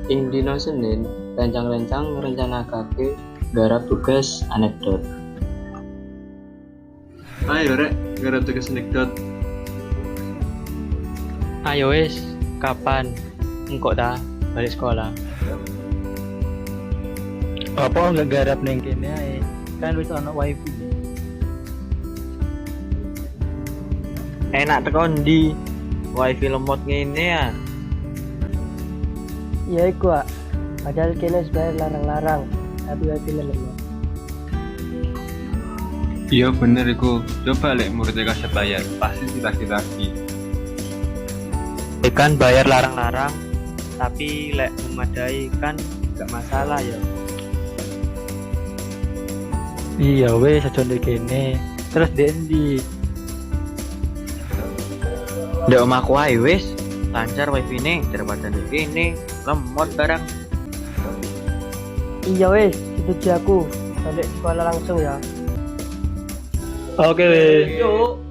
Ing dina Senin, rencang-rencang ngrencanakake garap tugas anekdot. Ayo rek, garap tugas anekdot. Ayo wis, kapan? Engkok dah balik sekolah. Apa nggak garap neng kene ae? Kan wis ana wifi. Enak teko ndi? Wifi lemot ngene ya. Iya iku ah. Padahal kene sebenarnya larang-larang, tapi wifi lemot. Iya bener iku. Coba lek muridnya kasih bayar, pasti ditagi-tagi. Kan bayar larang-larang, tapi lek memadai kan gak masalah ya. Iya wes aja ndek kene. Terus dendi. Ndek omahku ae wis, lancar wifi-ne daripada ndek kene, lemot barang. Iya wes, setuju aku. Balik sekolah langsung ya. Oke wes. Yuk.